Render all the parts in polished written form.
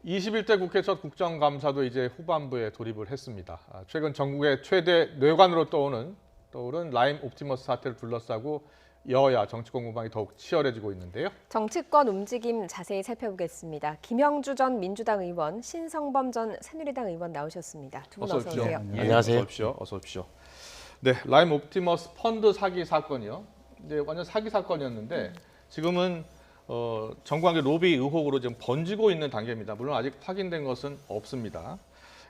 21대 국회 첫 국정감사도 이제 후반부에 돌입을 했습니다. 최근 전국의 최대 뇌관으로 떠오른 라임 옵티머스 사태를 둘러싸고 여야 정치권 공방이 더욱 치열해지고 있는데요. 정치권 움직임 자세히 살펴보겠습니다. 김영주 전 민주당 의원, 신성범 전 새누리당 의원 나오셨습니다. 두 분 어서 오세요. 예, 안녕하세요. 어서 오십시오. 네, 라임 옵티머스 펀드 사기 사건이요. 이제 완전 사기 사건이었는데 지금은 정부관계 로비 의혹으로 지금 번지고 있는 단계입니다. 물론 아직 확인된 것은 없습니다.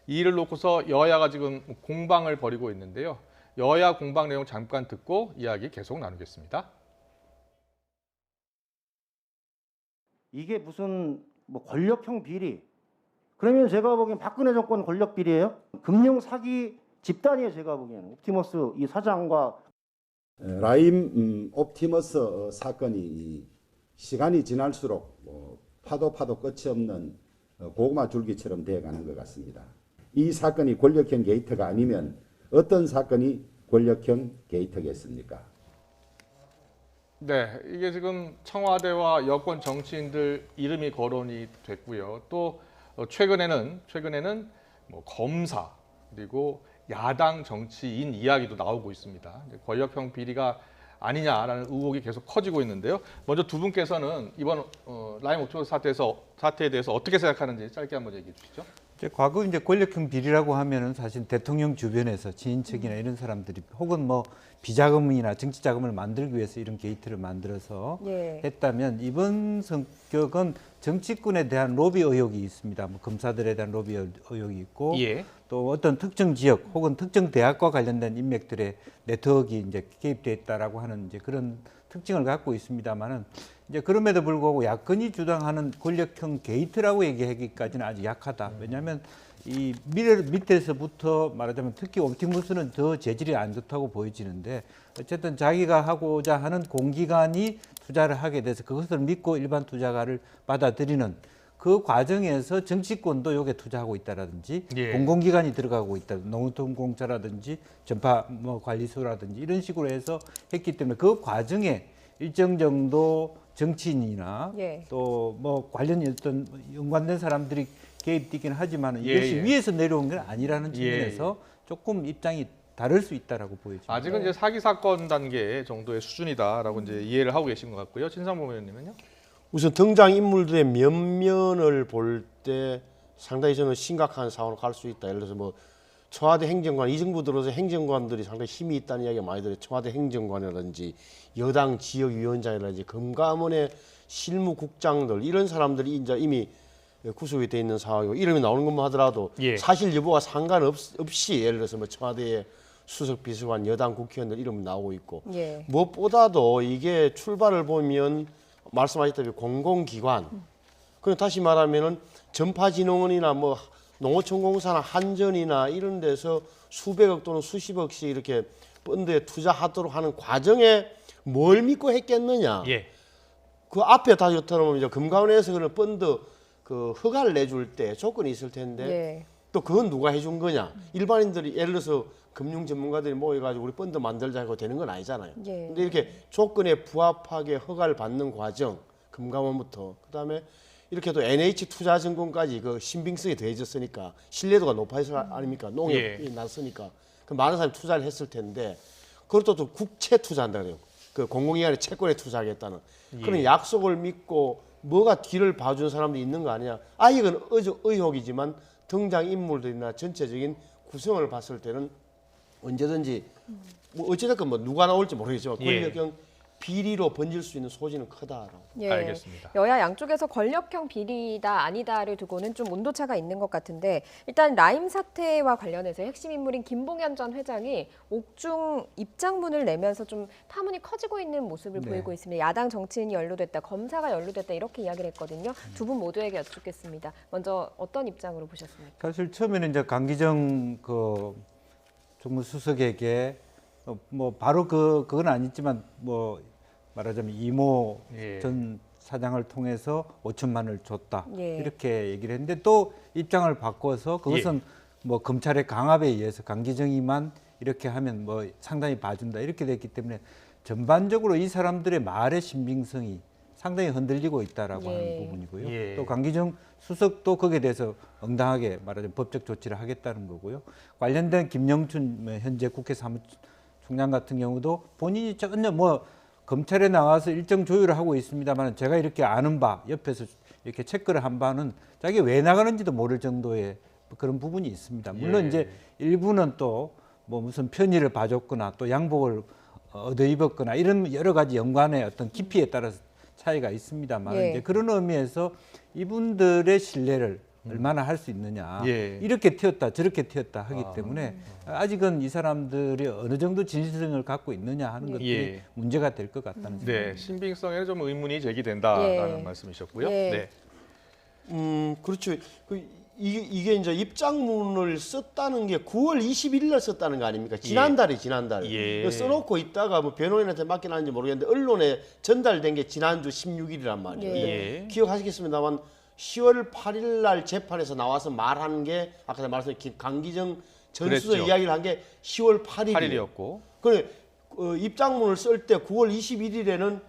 이 일을 놓고서 여야가 지금 공방을 벌이고 있는데요. 여야 공방 내용 잠깐 듣고 이야기 계속 나누겠습니다. 이게 무슨 뭐 권력형 비리? 그러면 제가 보기엔 박근혜 정권 권력 비리예요? 금융 사기 집단이에요. 제가 보기에는 옵티머스 이 사장과 라임 옵티머스 사건이 시간이 지날수록 파도 끝이 없는 고구마 줄기처럼 되어가는 것 같습니다. 이 사건이 권력형 게이트가 아니면 어떤 사건이 권력형 게이트겠습니까? 네, 이게 지금 청와대와 여권 정치인들 이름이 거론이 됐고요. 또 최근에는 뭐 검사 그리고 야당 정치인 이야기도 나오고 있습니다. 권력형 비리가 아니냐라는 의혹이 계속 커지고 있는데요. 먼저 두 분께서는 이번 라임 옵티머스 사태에 대해서 어떻게 생각하는지 짧게 한번 얘기해 주시죠. 과거 이제 권력형 비리라고 하면은 사실 대통령 주변에서 친인척이나 이런 사람들이 혹은 뭐 비자금이나 정치 자금을 만들기 위해서 이런 게이트를 만들어서 했다면 이번 성격은 정치권에 대한 로비 의혹이 있습니다. 뭐 검사들에 대한 로비 의혹이 있고 또 어떤 특정 지역 혹은 특정 대학과 관련된 인맥들의 네트워크가 이제 개입돼 있다라고 하는 이제 그런 특징을 갖고 있습니다만은 이제 그럼에도 불구하고 야권이 주장하는 권력형 게이트라고 얘기하기까지는 아주 약하다. 왜냐하면 이 밑에서부터 말하자면 특히 옵티머스는 더 재질이 안 좋다고 보여지는데 어쨌든 자기가 하고자 하는 공기관이 투자를 하게 돼서 그것을 믿고 일반 투자가를 받아들이는 그 과정에서 정치권도 여기에 투자하고 있다라든지 공공기관이 들어가고 있다, 농통공사라든지 전파 관리소라든지 이런 식으로 해서 했기 때문에 그 과정에 일정 정도 정치인이나 또 뭐 관련 어떤 연관된 사람들이 개입되긴 하지만 이것이 위에서 내려온 건 아니라는 측면에서 조금 입장이 다를 수 있다라고 보여집니다. 아직은 이제 사기 사건 단계 정도의 수준이다라고 이제 이해를 하고 계신 것 같고요. 신성범 의원님은요? 우선 등장 인물들의 면면을 볼 때 상당히 저는 심각한 상황으로 갈 수 있다. 예를 들어서 뭐 청와대 행정관, 이 정부 들어서 행정관들이 상당히 힘이 있다는 이야기가 많이 들어요. 청와대 행정관이라든지 여당 지역위원장이라든지 금감원의 실무국장들 이런 사람들이 이제 이미 구속이 돼 있는 상황이고 이름이 나오는 것만 하더라도 사실 여부와 상관없이 예를 들어서 뭐 청와대의 수석 비서관, 여당 국회의원들 이름이 나오고 있고 무엇보다도 이게 출발을 보면 말씀하셨다시피 공공기관 그럼 다시 말하면은 전파진흥원이나 뭐 농어촌공사나 한전이나 이런 데서 수백억 또는 수십억씩 이렇게 펀드에 투자하도록 하는 과정에 뭘 믿고 했겠느냐. 그 앞에 다 좋다면 이제 금감원에서 그런 펀드 그 허가를 내줄 때 조건이 있을 텐데 또 그건 누가 해준 거냐. 일반인들이 예를 들어서 금융 전문가들이 모여가지고 우리 펀드 만들자 하고 되는 건 아니잖아요. 근데 이렇게 조건에 부합하게 허가를 받는 과정, 금감원부터 그다음에 이렇게 또 NH투자증권까지 그 신빙성이 더해졌으니까 신뢰도가 높아서 아닙니까? 농협이 났으니까 그 많은 사람이 투자를 했을 텐데 그것도 또 국채 투자한다 그래요. 그 공공기관의 채권에 투자하겠다는 그런 약속을 믿고 뭐가 뒤를 봐준 사람도 있는 거 아니냐? 이건 의혹이지만 등장 인물들이나 전체적인 구성을 봤을 때는 언제든지 뭐 어찌됐건 뭐 누가 나올지 모르겠지만 권력형 비리로 번질 수 있는 소지는 크다라고. 알겠습니다. 여야 양쪽에서 권력형 비리다 아니다를 두고는 좀 온도차가 있는 것 같은데 일단 라임 사태와 관련해서 핵심 인물인 김봉현 전 회장이 옥중 입장문을 내면서 좀 파문이 커지고 있는 모습을 보이고 있습니다. 야당 정치인이 연루됐다, 검사가 연루됐다 이렇게 이야기를 했거든요. 두 분 모두에게 여쭙겠습니다. 먼저 어떤 입장으로 보셨습니까? 사실 처음에는 이제 강기정 그 정무수석에게 뭐 바로 그건 아니지만 뭐 말하자면 이모 전 사장을 통해서 5천만 원을 줬다 이렇게 얘기를 했는데 또 입장을 바꿔서 그것은 뭐 검찰의 강압에 의해서 강기정이만 이렇게 하면 뭐 상당히 봐준다 이렇게 됐기 때문에 전반적으로 이 사람들의 말의 신빙성이 상당히 흔들리고 있다라고 예. 하는 부분이고요. 예. 또 강기정 수석도 거기에 대해서 응당하게 말하자면 법적 조치를 하겠다는 거고요. 관련된 김영춘 현재 국회 사무총장 같은 경우도 본인이 전혀 뭐 검찰에 나와서 일정 조율을 하고 있습니다만 제가 이렇게 아는 바 옆에서 이렇게 체크를 한 바는 자기가 왜 나가는지도 모를 정도의 그런 부분이 있습니다. 물론 예. 이제 일부는 또 뭐 무슨 편의를 봐줬거나 또 양복을 얻어 입었거나 이런 여러 가지 연관의 어떤 깊이에 따라서 차이가 있습니다만 예. 이제 그런 의미에서 이분들의 신뢰를 얼마나 할 수 있느냐 예. 이렇게 튀었다 저렇게 튀었다 하기 때문에 아직은 이 사람들이 어느 정도 진실성을 갖고 있느냐 하는 것들이 예. 문제가 될 것 같다는 생각이 네, 신빙성에는 좀 의문이 제기된다라는 예. 말씀이셨고요. 예. 네. 그렇죠. 이게 이제 입장문을 썼다는 게 9월 21일 날 썼다는 거 아닙니까? 지난달에 지난달. 예. 이거 써놓고 있다가 뭐 변호인한테 맡겨놨는지 모르겠는데 언론에 전달된 게 지난주 16일이란 말이에요. 예. 근데 예. 기억하시겠습니다만 10월 8일 날 재판에서 나와서 말한 게 아까 제가 말씀드린 강기정 전 수석 그랬죠. 이야기를 한 게 10월 8일이에요. 8일이었고. 그래 입장문을 쓸 때 9월 21일에는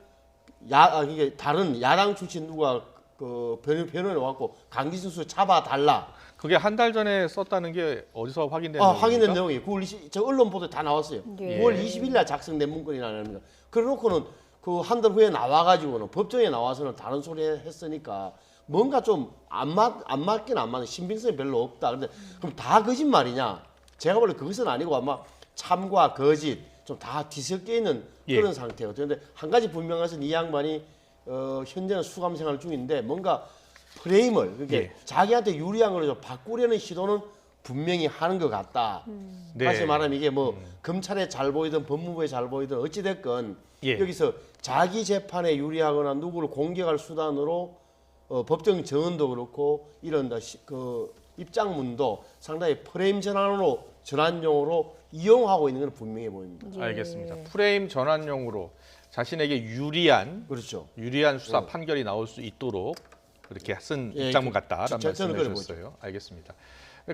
이게 다른 야당 출신 누가 그 변호인에 와갖고 강기정 수석 잡아달라. 그게 한 달 전에 썼다는 게 어디서 확인된 확인된 내용입니까? 내용이 9월 20, 저 언론 보도에 다 나왔어요. 예. 9월 20일 날 작성된 문건이라는 거. 그래놓고는 그 한 달 후에 나와가지고는 법정에 나와서는 다른 소리 했으니까 뭔가 좀 안 맞긴 안 맞는 신빙성이 별로 없다. 근데 그럼 다 거짓말이냐? 제가 볼때 그것은 아니고 아마 참과 거짓 좀 다 뒤섞여 있는 예. 그런 상태예요. 그런데 한 가지 분명한 것은 이 양반이 현재는 수감 생활 중인데 뭔가 프레임을 그게 예. 자기한테 유리한 걸로 좀 바꾸려는 시도는 분명히 하는 것 같다. 네. 다시 말하면 이게 뭐 검찰에 잘 보이든 법무부에 잘 보이든 어찌 됐건 예. 여기서 자기 재판에 유리하거나 누구를 공격할 수단으로 법정 정언도 그렇고 이런 그 입장문도 상당히 프레임 전환용으로 이용하고 있는 건 분명해 보입니다. 예. 알겠습니다. 프레임 전환용으로 자신에게 유리한 그렇죠. 수사 판결이 나올 수 있도록 그렇게 쓴 예, 입장문 같다라는 저는 말씀을 그걸 해주셨어요. 알겠습니다.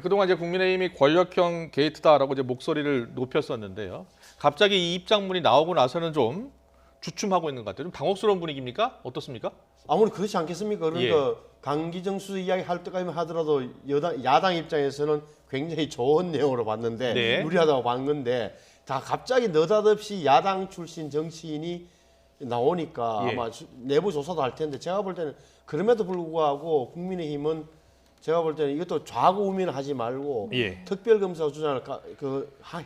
그동안 이제 국민의힘이 권력형 게이트다라고 이제 목소리를 높였었는데요. 갑자기 이 입장문이 나오고 나서는 좀 주춤하고 있는 것 같아요. 좀 당혹스러운 분위기입니까? 어떻습니까? 아무리 그렇지 않겠습니까? 그러니까 강기정 수석 이야기 할 때까지만 하더라도 야당 입장에서는 굉장히 좋은 내용으로 봤는데 네. 유리하다고 본 건데 다 갑자기 느닷없이 야당 출신 정치인이 나오니까 예. 아마 내부 조사도 할 텐데 제가 볼 때는 그럼에도 불구하고 국민의힘은 제가 볼 때는 이것도 좌고우면하지 말고 예. 특별검사 주장을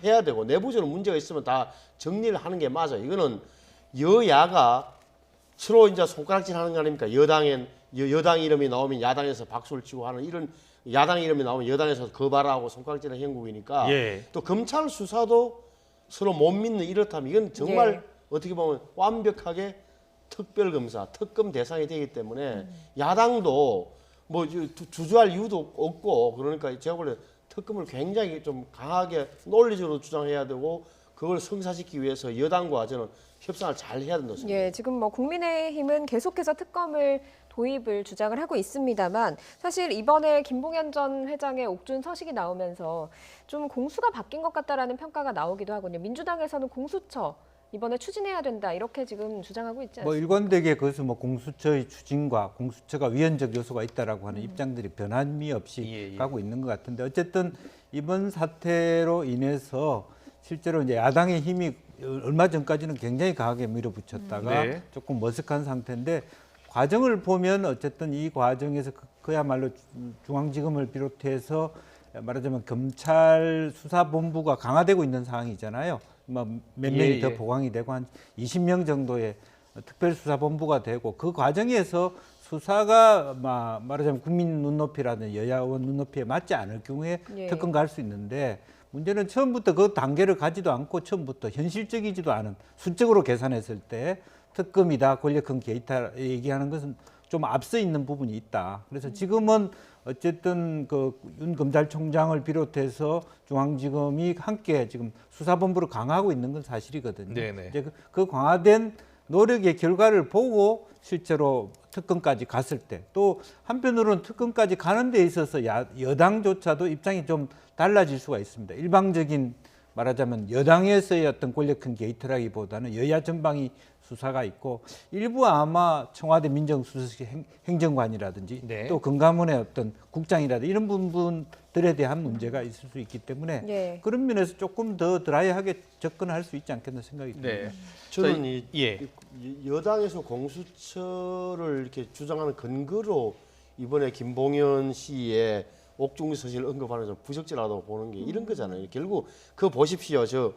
해야 되고 내부적으로 문제가 있으면 다 정리를 하는 게 맞아. 이거는 여야가 서로 이제 손가락질하는 거 아닙니까? 여당 이름이 나오면 야당에서 박수를 치고 하는 이런 야당 이름이 나오면 여당에서 거발하고 손가락질하는 형국이니까 예. 또 검찰 수사도 서로 못 믿는 이렇다면 이건 정말 예. 어떻게 보면 완벽하게 특별검사, 특검 대상이 되기 때문에 야당도 뭐 주저할 이유도 없고 그러니까 제가 볼 때 특검을 굉장히 좀 강하게 논리적으로 주장해야 되고 그걸 성사시키기 위해서 여당과 저는 협상을 잘 해야 된다고 생각합니다. 예, 지금 뭐 국민의힘은 계속해서 특검을 도입을 주장을 하고 있습니다만 사실 이번에 김봉현 전 회장의 옥중 서식이 나오면서 좀 공수가 바뀐 것 같다라는 평가가 나오기도 하거든요. 민주당에서는 공수처 이번에 추진해야 된다 이렇게 지금 주장하고 있지 않습니까? 뭐 일관되게 그것은 뭐 공수처의 추진과 공수처가 위헌적 요소가 있다라고 하는 입장들이 변함이 없이 예, 예. 가고 있는 것 같은데 어쨌든 이번 사태로 인해서 실제로 이제 야당의 힘이 얼마 전까지는 굉장히 강하게 밀어붙였다가 네. 조금 머쓱한 상태인데 과정을 보면 어쨌든 이 과정에서 그야말로 중앙지검을 비롯해서 말하자면 검찰 수사본부가 강화되고 있는 상황이잖아요. 몇 명이 예, 더 예. 보강이 되고 한 20명 정도의 특별수사본부가 되고 그 과정에서 수사가 말하자면 국민 눈높이라든지 여야 의원 눈높이에 맞지 않을 경우에 예. 특검 갈 수 있는데 문제는 처음부터 그 단계를 가지도 않고 처음부터 현실적이지도 않은 수적으로 계산했을 때 특검이다 권력형 게이트다 얘기하는 것은 좀 앞서 있는 부분이 있다. 그래서 지금은 어쨌든 그 윤 검찰총장을 비롯해서 중앙지검이 함께 지금 수사본부를 강화하고 있는 건 사실이거든요. 네네. 이제 그 강화된 노력의 결과를 보고 실제로 특검까지 갔을 때 또 한편으로는 특검까지 가는 데 있어서 여당조차도 입장이 좀 달라질 수가 있습니다. 일방적인 말하자면 여당에서의 어떤 권력형 게이트라기보다는 여야 전방이 수사가 있고 일부 아마 청와대 민정수석 행정관이라든지 네. 또 금감원의 어떤 국장이라든지 이런 부분들에 대한 문제가 있을 수 있기 때문에 네. 그런 면에서 조금 더 드라이하게 접근할 수 있지 않겠나 생각이 듭니다. 네. 저는 이 예. 여당에서 공수처를 이렇게 주장하는 근거로 이번에 김봉현 씨의 옥중 서실 언급하는 좀 부적절하다고 보는 게 이런 거잖아요. 결국 그거 보십시오. 저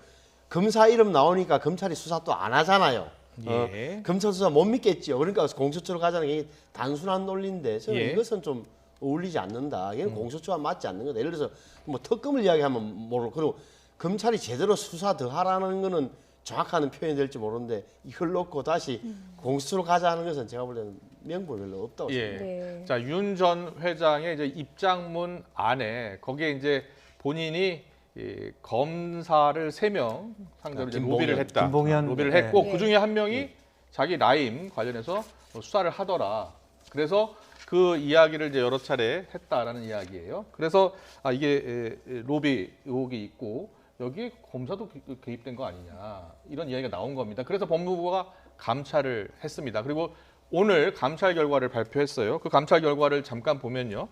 검사 이름 나오니까 검찰이 수사 또 안 하잖아요. 예. 검찰 수사 못 믿겠죠. 그러니까 공수처로 가자는 게 단순한 논리인데 저는 예. 이것은 좀 어울리지 않는다. 이건 공수처와 맞지 않는 거다. 예를 들어서 뭐 특검을 이야기하면 모르고 그리고 검찰이 제대로 수사 더 하라는 거는 정확한 표현이 될지 모르는데 이걸 놓고 다시 공수처로 가자는 것은 제가 볼 때는 명분이 별로 없다고 생각합니다. 예. 네. 자, 윤 전 회장의 이제 입장문 안에 거기에 이제 본인이 이 검사를 3명 상대로 이제 김봉현. 로비를 했다. 김봉현. 로비를 네. 했고 네. 그 중에 한 명이 자기 라임 관련해서 수사를 하더라. 그래서 그 이야기를 이제 여러 차례 했다라는 이야기예요. 그래서 이게 로비 의혹이 있고 여기에 검사도 개입된 거 아니냐 이런 이야기가 나온 겁니다. 그래서 법무부가 감찰을 했습니다. 그리고 오늘 감찰 결과를 발표했어요. 그 감찰 결과를 잠깐 보면요.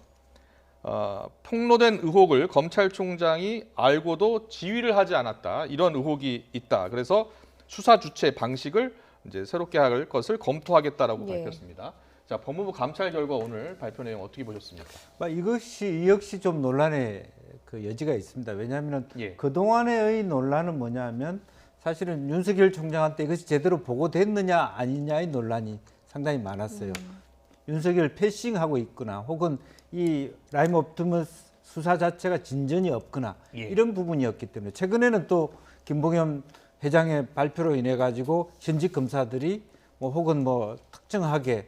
폭로된 의혹을 검찰총장이 알고도 지휘를 하지 않았다. 이런 의혹이 있다. 그래서 수사 주체 방식을 이제 새롭게 할 것을 검토하겠다라고 예. 밝혔습니다. 자, 법무부 감찰 결과 오늘 발표 내용 어떻게 보셨습니까? 이 역시 좀 논란의 그 여지가 있습니다. 왜냐하면 예. 그동안의 논란은 뭐냐면 사실은 윤석열 총장한테 이것이 제대로 보고됐느냐 아니냐의 논란이 상당히 많았어요. 윤석열 패싱하고 있거나 혹은 이 라임 옵티머스 수사 자체가 진전이 없거나 예. 이런 부분이었기 때문에 최근에는 또 김봉현 회장의 발표로 인해 가지고 현직 검사들이 뭐 혹은 뭐 특정하게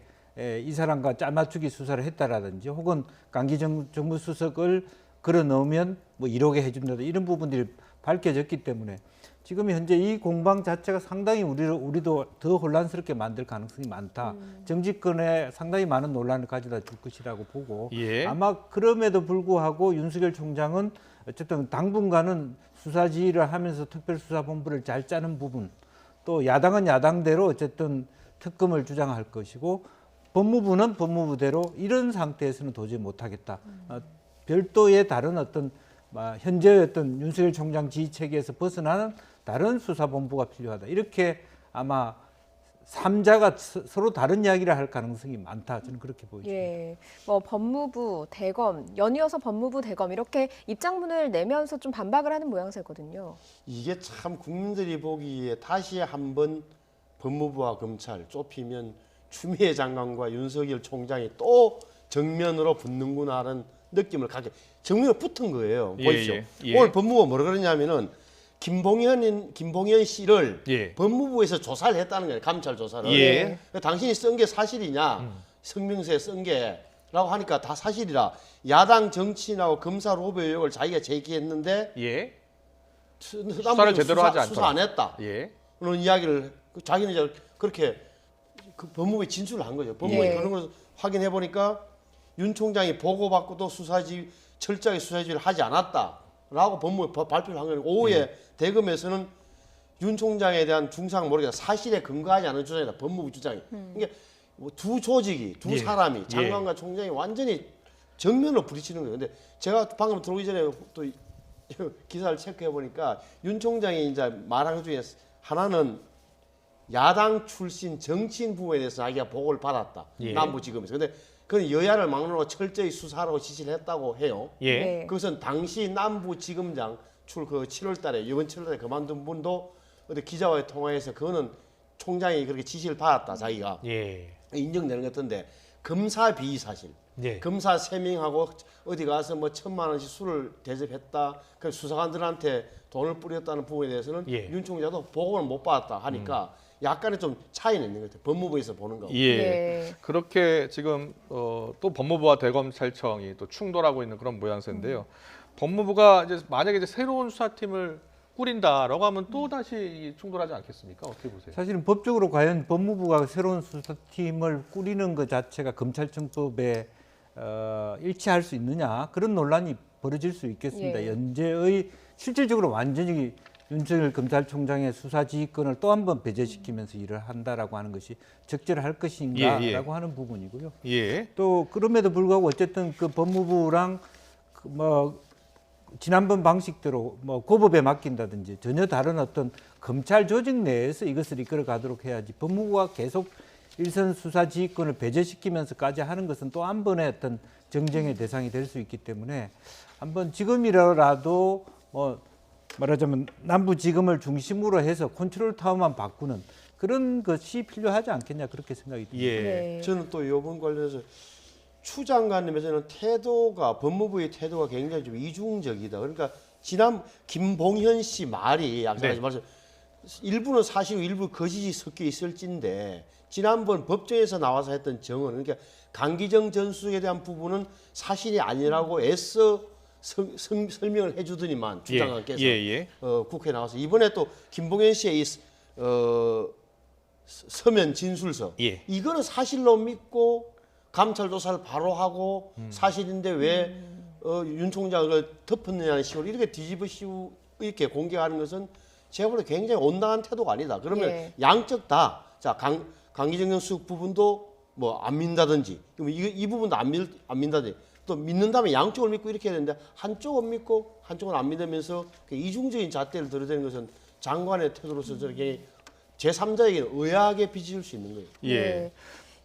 이 사람과 짜맞추기 수사를 했다라든지 혹은 강기 정무수석을 걸어 넣으면 뭐 1억에 해준다 이런 부분들이 밝혀졌기 때문에 지금 현재 이 공방 자체가 상당히 우리도 더 혼란스럽게 만들 가능성이 많다. 정치권에 상당히 많은 논란을 가져다 줄 것이라고 보고 예. 아마 그럼에도 불구하고 윤석열 총장은 어쨌든 당분간은 수사 지휘를 하면서 특별수사본부를 잘 짜는 부분 또 야당은 야당대로 어쨌든 특검을 주장할 것이고 법무부는 법무부대로 이런 상태에서는 도저히 못하겠다. 별도의 다른 어떤 현재의 어떤 윤석열 총장 지휘 체계에서 벗어나는 다른 수사본부가 필요하다. 이렇게 아마 3자가 서로 다른 이야기를 할 가능성이 많다. 저는 그렇게 보입니다. 예, 뭐 법무부, 대검, 연이어서 법무부, 대검 이렇게 입장문을 내면서 좀 반박을 하는 모양새거든요. 이게 참 국민들이 보기에 다시 한번 법무부와 검찰 좁히면 추미애 장관과 윤석열 총장이 또 정면으로 붙는구나 하는 느낌을 갖게 정면으로 붙은 거예요. 예, 보십시오. 예. 오늘 법무부가 뭐라 그러냐면은 김봉현 씨를 예. 법무부에서 조사를 했다는 거예요. 감찰 조사를. 예. 당신이 쓴 게 사실이냐? 성명서에 쓴 게라고 하니까 다 사실이라. 야당 정치인하고 검사 로비 의혹을 자기가 제기했는데 예. 수사를 제대로 하지 않더라. 수사 안 했다. 예. 그런 이야기를 자기는 이제 그렇게 그 법무부에 진술을 한 거죠. 법무부에 예. 그런 걸 확인해 보니까 윤 총장이 보고받고도 철저하게 수사지휘를 하지 않았다라고 법무부에 발표를 한 거예요. 오후에 대검에서는 윤 총장에 대한 중상 모르겠다 사실에 근거하지 않은 주장이다. 법무부 주장이. 이게 뭐 두 조직이 두 예. 사람이 장관과 총장이 완전히 정면으로 부딪히는 거예요. 근데 제가 방금 들어오기 전에 또 기사를 체크해 보니까 윤 총장이 이제 말한 것 중에 하나는 야당 출신 정치인 부분에 대해서 자기가 보고를 받았다. 예. 남부지검에서. 근데 그건 여야를 막론하고 철저히 수사하라고 지시를 했다고 해요. 예. 네. 그것은 당시 남부지검장 그 7월달에 이번 7월달에 그만둔 분도 어디 기자와의 통화에서 그거는 총장이 그렇게 지시를 받았다 자기가 예. 인정되는 것 같은데 검사 비위 사실. 예. 검사 3명하고 어디 가서 뭐 1,000만 원씩 술을 대접했다. 그 수사관들한테 돈을 뿌렸다는 부분에 대해서는 예. 윤 총장도 보고를 못 받았다 하니까 약간의 좀 차이는 있는 것 같아요. 법무부에서 보는 거. 예. 네. 그렇게 지금 또 법무부와 대검찰청이 또 충돌하고 있는 그런 모양새인데요. 법무부가 이제 만약에 이제 새로운 수사팀을 꾸린다라고 하면 또 다시 충돌하지 않겠습니까? 어떻게 보세요? 사실은 법적으로 과연 법무부가 새로운 수사팀을 꾸리는 것 자체가 검찰청법에 일치할 수 있느냐 그런 논란이 벌어질 수 있겠습니다. 예. 현재의 실질적으로 완전히 윤석열 검찰총장의 수사 지휘권을 또 한 번 배제시키면서 일을 한다라고 하는 것이 적절할 것인가라고 예, 예. 하는 부분이고요. 예. 또 그럼에도 불구하고 어쨌든 그 법무부랑 뭐 지난번 방식대로 뭐 고법에 맡긴다든지 전혀 다른 어떤 검찰 조직 내에서 이것을 이끌어 가도록 해야지 법무부가 계속 일선 수사 지휘권을 배제시키면서까지 하는 것은 또 한 번의 어떤 정쟁의 대상이 될 수 있기 때문에 한번 지금이라도 뭐 말하자면 남부지검을 중심으로 해서 컨트롤 타워만 바꾸는 그런 것이 필요하지 않겠냐 그렇게 생각이 듭니다. 예. 네. 저는 또 이번 관련해서 추 장관님에서는 태도가 법무부의 태도가 굉장히 좀 이중적이다. 그러니까 지난 김봉현 씨 말이 양상하지 말씀 일부는 사실이고 일부 거짓이 섞여 있을진데 지난번 법정에서 나와서 했던 정언 그러니까 강기정 전수에 대한 부분은 사실이 아니라고 애써 설명을 해주더니만 추 장관께서 국회에 나와서 이번에 또 김봉현 씨의 이 서면 진술서 이거는 사실로 믿고 감찰 조사를 바로 하고 사실인데 왜 윤 총장을 덮었느냐는 식으로 이렇게 뒤집어 씌우 이렇게 공개하는 것은 제가 볼 때 굉장히 온당한 태도가 아니다. 그러면 예. 양쪽 다 자 강기정 교수 부분도 뭐 안 믿는다든지 이 부분도 안 믿는다든지 또 믿는다면 양쪽을 믿고 이렇게 해야 되는데 한쪽은 믿고 한쪽은 안 믿으면서 이중적인 잣대를 들어대는 것은 장관의 태도로서 저렇게 제3자에게 의아하게 비칠 수 있는 거예요. 예.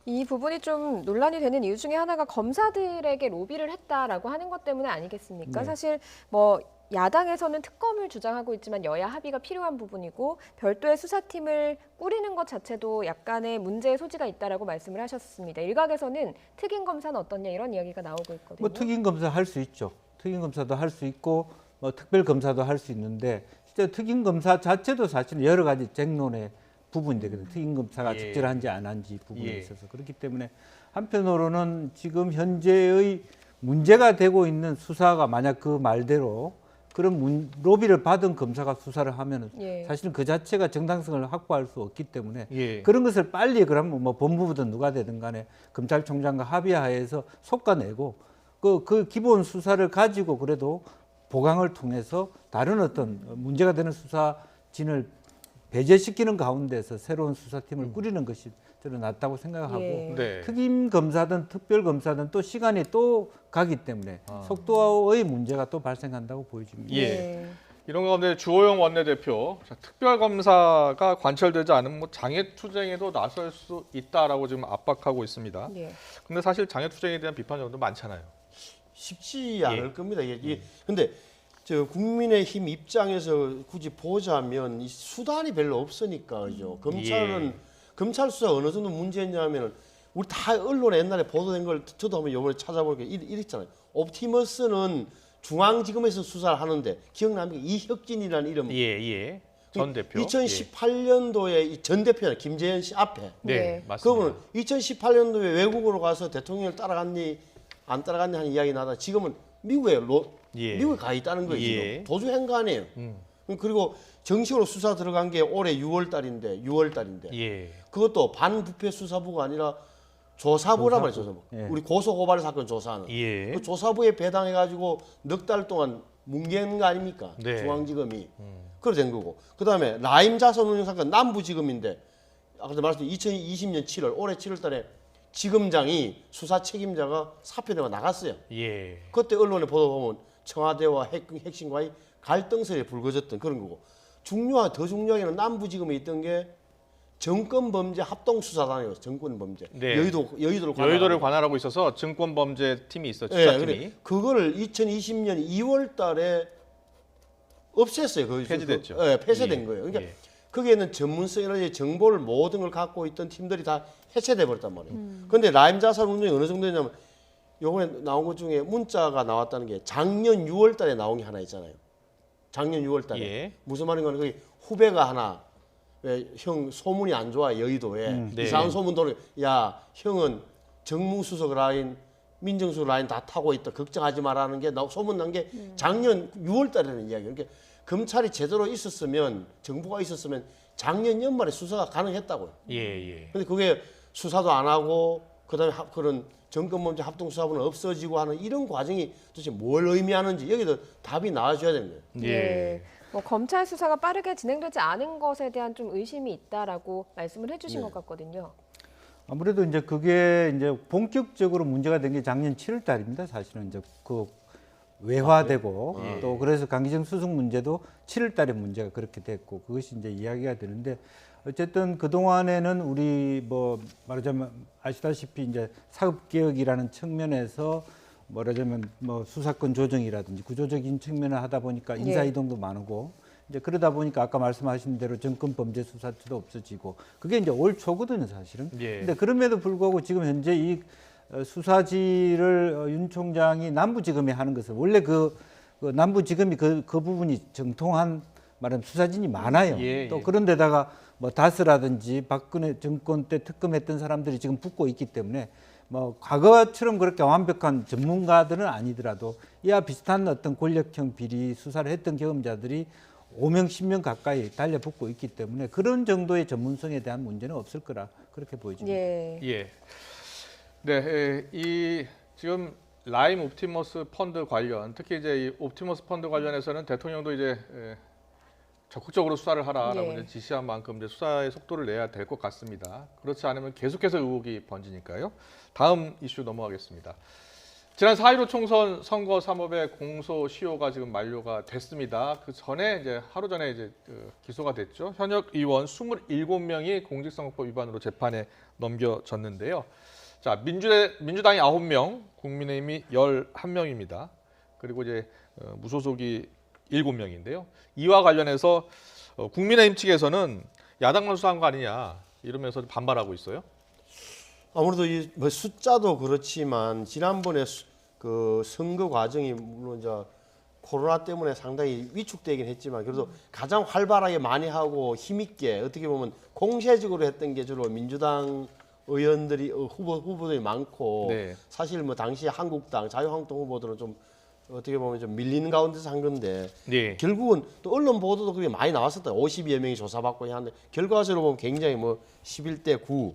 이 부분이 좀 논란이 되는 이유 중에 하나가 검사들에게 로비를 했다라고 하는 것 때문에 아니겠습니까? 네. 사실 뭐 야당에서는 특검을 주장하고 있지만 여야 합의가 필요한 부분이고 별도의 수사팀을 꾸리는 것 자체도 약간의 문제의 소지가 있다라고 말씀을 하셨습니다. 일각에서는 특임 검사는 어떻냐 이런 이야기가 나오고 있거든요. 뭐 특임 검사 할 수 있죠. 특임 검사도 할 수 있고 뭐 특별 검사도 할 수 있는데 진짜 특임 검사 자체도 사실 여러 가지 쟁론의 부분이 되거든요. 특임 검사가 적절한지 안 한지 부분에 있어서 그렇기 때문에 한편으로는 지금 현재의 문제가 되고 있는 수사가 만약 그 말대로 그런 로비를 받은 검사가 수사를 하면은 사실은 그 자체가 정당성을 확보할 수 없기 때문에 그런 것을 빨리 그러면 뭐 법무부든 누가 되든 간에 검찰총장과 합의하에서 솎아내고 그 기본 수사를 가지고 그래도 보강을 통해서 다른 어떤 문제가 되는 수사진을 배제시키는 가운데서 새로운 수사팀을 꾸리는 것이 저는 낫다고 생각하고 네. 특임 검사든 특별 검사든 또 시간이 또 가기 때문에 속도의 문제가 또 발생한다고 보여집니다. 이런 가운데 주호영 원내대표 특별검사가 관철되지 않으면 뭐 장애투쟁에도 나설 수 있다라고 지금 압박하고 있습니다. 근데 사실 장애투쟁에 대한 비판적도 많잖아요. 쉽지 않을 겁니다. 근데 저 국민의힘 입장에서 굳이 보자면 이 수단이 별로 없으니까 그죠. 검찰 수사 어느 정도 문제였냐면은 우리 다 언론에 옛날에 보도된 걸 저도 한번 이번에 찾아보니까 이랬잖아요. 옵티머스는 중앙지검에서 수사를 하는데 기억납니까? 이혁진이라는 이름. 전 대표. 2018년도에 전 대표는 김재현 씨 앞에. 네, 맞습니다. 그러면 2018년도에 외국으로 가서 대통령을 따라갔니 안 따라갔니 하는 이야기 나다 지금은 미국에 가 있다는 거예요. 지금 도주 행간이에요. 그리고 정식으로 수사 들어간 게 올해 6월 달인데 그것도 반부패 수사부가 아니라 조사부란 말이죠. 조사부. 우리 고소고발 사건 조사하는 그 조사부에 배당해가지고 넉 달 동안 뭉갠 거 아닙니까? 중앙지검이 그래 된 거고. 그다음에 라임 자선 운용 사건 남부지검인데 아까 말씀드린 2020년 7월 올해 7월 달에 지검장이 수사 책임자가 사표내고 나갔어요. 그때 언론에 보도 보면 청와대와 핵심과의 갈등설이 불거졌던 그런 거고. 더 중요하게는 남부지검에 있던 게 정권범죄 합동수사단이에요. 정권범죄. 여의도를 관할하고 있어서 증권범죄팀이 있었죠. 수사팀이. 그거를 2020년 2월 달에 없앴어요. 폐지됐죠. 폐쇄된 거예요. 그러니까 거기에는 전문성이나 정보를 모든 걸 갖고 있던 팀들이 다 해체돼 버렸단 말이에요. 그런데 라임 자산 운용이 어느 정도냐면 요번에 나온 것 중에 문자가 나왔다는 게 작년 6월 달에 나온 게 하나 있잖아요. 작년 6월 달에. 무슨 말인가 거기 후배가 하나 왜 형 소문이 안 좋아 여의도에 이상한 소문 도는 야 형은 정무수석 라인 민정수석 라인 다 타고 있다 걱정하지 마라는 게 소문 난 게 작년 6월 달에는 이야기예요. 그러니까 검찰이 제대로 있었으면 정부가 있었으면 작년 연말에 수사가 가능했다고요. 근데 그게 수사도 안 하고 그다음에 그런 정권범죄 합동수사부는 없어지고 하는 이런 과정이 도대체 뭘 의미하는지 여기도 답이 나와줘야 되는 거예요. 예. 뭐 검찰 수사가 빠르게 진행되지 않은 것에 대한 좀 의심이 있다라고 말씀을 해주신 것 같거든요. 아무래도 이제 그게 이제 본격적으로 문제가 된 게 작년 7월 달입니다. 사실은 이제 그 외화되고 또 그래서 강기정 수석 문제도 7월 달에 문제가 그렇게 됐고 그것이 이제 이야기가 되는데 어쨌든 그 동안에는 우리 뭐 말하자면 아시다시피 이제 사법 개혁이라는 측면에서 말하자면 뭐 수사권 조정이라든지 구조적인 측면을 하다 보니까 인사 이동도 많고 이제 그러다 보니까 아까 말씀하신 대로 정권범죄수사처도 없어지고 그게 이제 올 초거든요, 사실은. 근데 그럼에도 불구하고 지금 현재 이 수사지를 윤 총장이 남부지검에 하는 것은 원래 그 남부지검이 그 부분이 정통한 말하면 수사진이 많아요. 또 그런 데다가 뭐 다스라든지 박근혜 정권 때 특검했던 사람들이 지금 붙고 있기 때문에 뭐 과거처럼 그렇게 완벽한 전문가들은 아니더라도 이와 비슷한 어떤 권력형 비리 수사를 했던 경험자들이 5명, 10명 가까이 달려붙고 있기 때문에 그런 정도의 전문성에 대한 문제는 없을 거라 그렇게 보여집니다. 예. 네, 이 지금 라임 옵티머스 펀드 관련, 특히 이제 이 옵티머스 펀드 관련해서는 대통령도 이제 적극적으로 수사를 하라라고 이제 지시한 만큼 이제 수사의 속도를 내야 될 것 같습니다. 그렇지 않으면 계속해서 의혹이 번지니까요. 다음 이슈 넘어가겠습니다. 지난 4.15 총선 선거 사법의 공소 시효가 지금 만료가 됐습니다. 그 전에 이제 하루 전에 이제 기소가 됐죠. 현역 의원 27명이 공직선거법 위반으로 재판에 넘겨졌는데요. 자, 민주당이 9명, 국민의힘이 11명입니다. 그리고 이제 무소속이 7명인데요. 이와 관련해서 국민의힘 측에서는 야당만 수사한 거 아니냐 이러면서 반발하고 있어요. 아무래도 이 뭐 숫자도 그렇지만 지난번에 그 선거 과정이 물론 이제 코로나 때문에 상당히 위축되긴 했지만 그래도 가장 활발하게 많이 하고 힘있게 어떻게 보면 공세적으로 했던 게 주로 민주당 의원들이 후보들이 많고 사실 뭐 당시 한국당 자유한국당 후보들은 좀 어떻게 보면 좀 밀리는 가운데서 한 건데 결국은 또 언론 보도도 그게 많이 나왔었다. 50여 명이 조사받고 하는데 결과적으로 보면 굉장히 뭐 11대 9.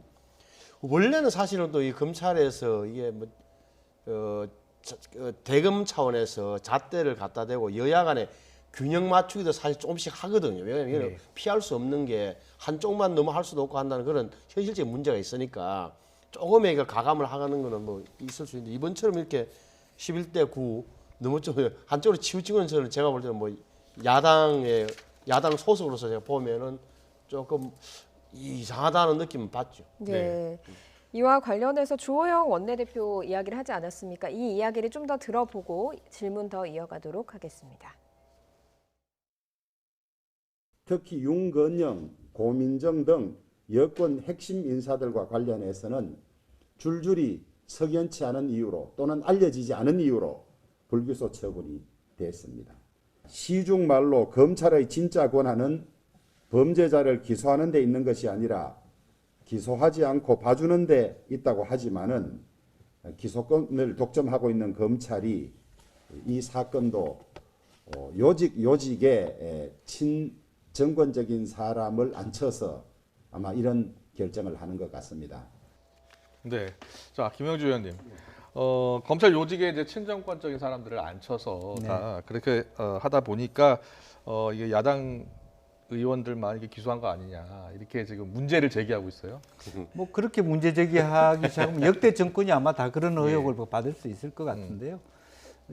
원래는 사실은 또 이 검찰에서 이게 뭐 대검 차원에서 잣대를 갖다 대고 여야 간에 균형 맞추기도 사실 조금씩 하거든요. 왜냐하면 피할 수 없는 게 한쪽만 너무 할 수도 없고 한다는 그런 현실적인 문제가 있으니까 조금의 이걸 가감을 하는 거는 뭐 있을 수 있는데 이번처럼 이렇게 11대 9 너무 좀 한쪽으로 치우치는 저는 제가 볼 때는 뭐 야당 소속으로서 제가 보면은 조금 이상하다는 느낌은 받죠. 네. 이와 관련해서 주호영 원내대표 이야기를 하지 않았습니까? 이 이야기를 좀 더 들어보고 질문 더 이어가도록 하겠습니다. 특히 윤건영, 고민정 등 여권 핵심 인사들과 관련해서는 줄줄이 석연치 않은 이유로 또는 알려지지 않은 이유로 불기소 처분이 됐습니다. 시중 말로 검찰의 진짜 권한은 범죄자를 기소하는 데 있는 것이 아니라 기소하지 않고 봐주는 데 있다고 하지만은 기소권을 독점하고 있는 검찰이 이 사건도 요직에 친정권적인 사람을 앉혀서 아마 이런 결정을 하는 것 같습니다. 네, 자 김영주 의원님, 검찰 요직에 이제 친정권적인 사람들을 앉혀서 다 그렇게 하다 보니까 이게 야당 의원들만 이게 기소한 거 아니냐 이렇게 지금 문제를 제기하고 있어요. 뭐 그렇게 문제 제기하기 시작하면 역대 정권이 아마 다 그런 의혹을 받을 수 있을 것 같은데요.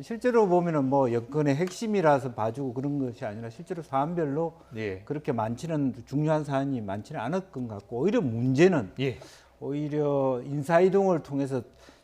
실제로 보면은 뭐 여권의 핵심이라서 봐주고 그런 것이 아니라 실제로 사안별로 그렇게 많지는 중요한 사안이 많지는 않을 것 같고 오히려 문제는 오히려 인사이동을 통해서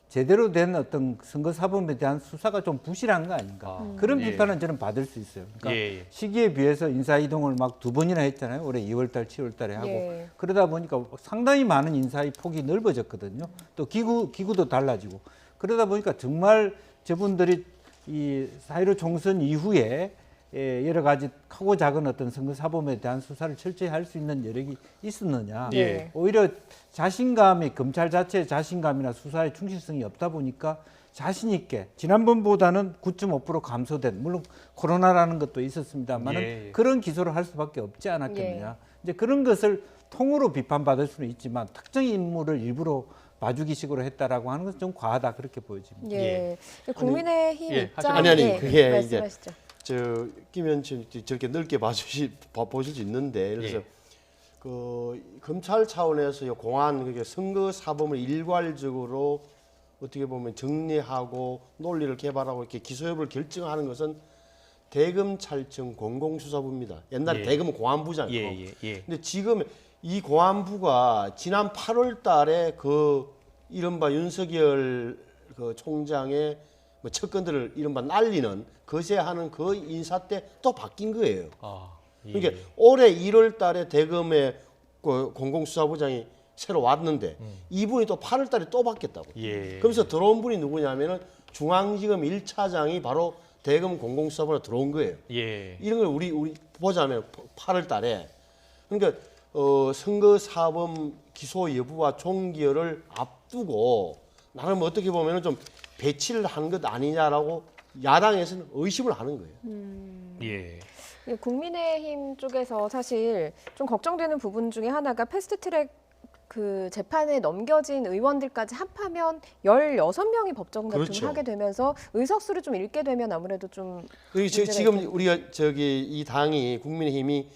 제대로 된 어떤 선거 사범에 대한 수사가 좀 부실한 거 아닌가 그런 비판은 저는 받을 수 있어요. 그러니까 시기에 비해서 인사이동을 막 2번이나 했잖아요. 올해 2월달, 7월달에 하고 그러다 보니까 상당히 많은 인사의 폭이 넓어졌거든요. 또 기구도 달라지고 그러다 보니까 정말 저분들이 이 4.15 총선 이후에 여러 가지 크고 작은 어떤 선거 사범에 대한 수사를 철저히 할 수 있는 여력이 있었느냐. 오히려 자신감이 검찰 자체의 자신감이나 수사의 충실성이 없다 보니까 자신 있게 지난번보다는 9.5% 감소된 물론 코로나라는 것도 있었습니다만은 그런 기소를 할 수밖에 없지 않았겠느냐. 이제 그런 것을 통으로 비판받을 수는 있지만 특정 인물을 일부러 봐주기식으로 했다라고 하는 것은 좀 과하다 그렇게 보여집니다. 예. 국민의힘 예, 입장 아니, 예, 그게 말씀하시죠. 김 의원님 저렇게 넓게 보실 수 있는데 그래서 예. 그 검찰 차원에서 공안 그게 선거 사범을 일괄적으로 어떻게 보면 정리하고 논리를 개발하고 이렇게 기소 여부를 결정하는 것은 대검찰청 공공수사부입니다. 옛날에 예. 대검은 공안부잖아요. 예. 근데 지금 이 공안부가 지난 8월달에 그 이른바 윤석열 그 총장의 뭐 척건들을 이른바 날리는 거세하는 그 인사 때 또 바뀐 거예요. 그러니까 올해 1월달에 대검의 그 공공수사부장이 새로 왔는데 이분이 또 8월달에 또 바뀌었다고. 예. 그러면서 들어온 분이 누구냐면은 중앙지검 1차장이 바로 대검 공공수사부로 들어온 거예요. 예. 이런 걸 우리 보자면 8월달에 그러니까 선거 사범 기소 여부와 종결을 앞두고 나름 어떻게 보면은 좀 배치를 한 것 아니냐라고 야당에서는 의심을 하는 거예요. 예. 예, 국민의힘 쪽에서 사실 좀 걱정되는 부분 중에 하나가 패스트트랙 그 재판에 넘겨진 의원들까지 합하면 16명이 법정 다툼을 그렇죠. 하게 되면서 의석수를 좀 잃게 되면 아무래도 좀 그리고 문제가 지금 있겠네요. 우리가 이 당이 국민의힘이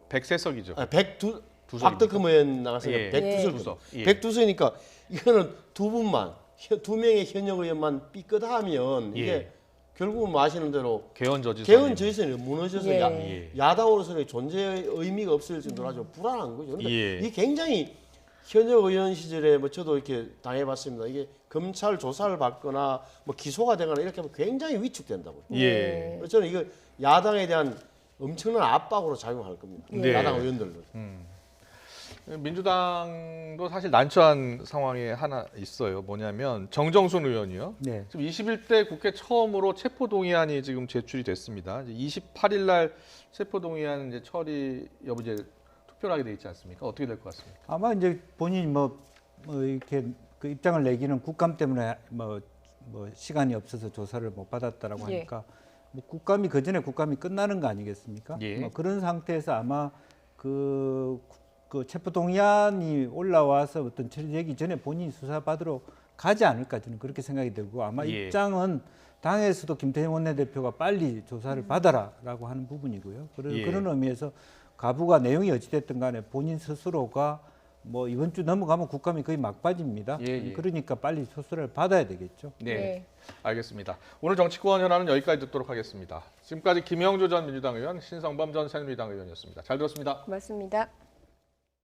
백세석이죠. 박덕흠 의원 나갔으니까 예. 백두석. 예. 백두석이니까 이거는 두 명의 현역 의원만 삐끗하면 예. 이게 결국은 뭐 아시는 대로 개헌 저지선. 개헌 저지선이 무너져서 예. 야당으로서는 존재의 의미가 없을 정도로 아주 불안한 거죠. 그러니까 예. 이게 굉장히 현역 의원 시절에 뭐 저도 이렇게 당해봤습니다. 이게 검찰 조사를 받거나 뭐 기소가 되거나 이렇게 하면 굉장히 위축된다고요. 예. 그래서 저는 이거 야당에 대한 엄청난 압박으로 작용할 겁니다. 네. 야당 의원들은. 민주당도 사실 난처한 상황에 하나 있어요. 뭐냐면 정정순 의원이요. 네. 지금 21대 국회 처음으로 체포동의안이 지금 제출이 됐습니다. 28일 날 체포동의안 이제 처리 여부 이제 투표를 하게 돼 있지 않습니까? 어떻게 될 것 같습니까? 아마 이제 본인이 뭐 이렇게 그 입장을 내기는 국감 때문에 뭐 시간이 없어서 조사를 못 받았다라고 예. 하니까 뭐 국감이 그 전에 국감이 끝나는 거 아니겠습니까? 예. 뭐 그런 상태에서 아마 그 체포동의안이 올라와서 어떤 처리되기 전에 본인이 수사받으러 가지 않을까 저는 그렇게 생각이 들고 아마 예. 입장은 당에서도 김태형 원내대표가 빨리 조사를 받아라라고 하는 부분이고요. 예. 그런 의미에서 가부가 내용이 어찌됐든 간에 본인 스스로가 뭐 이번 주 넘어가면 국감이 거의 막바지입니다. 예. 그러니까 빨리 조사를 받아야 되겠죠. 네. 알겠습니다. 오늘 정치권 현안은 여기까지 듣도록 하겠습니다. 지금까지 김영조 전 민주당 의원, 신성범 전 새누리당 의원이었습니다. 잘 들었습니다. 고맙습니다.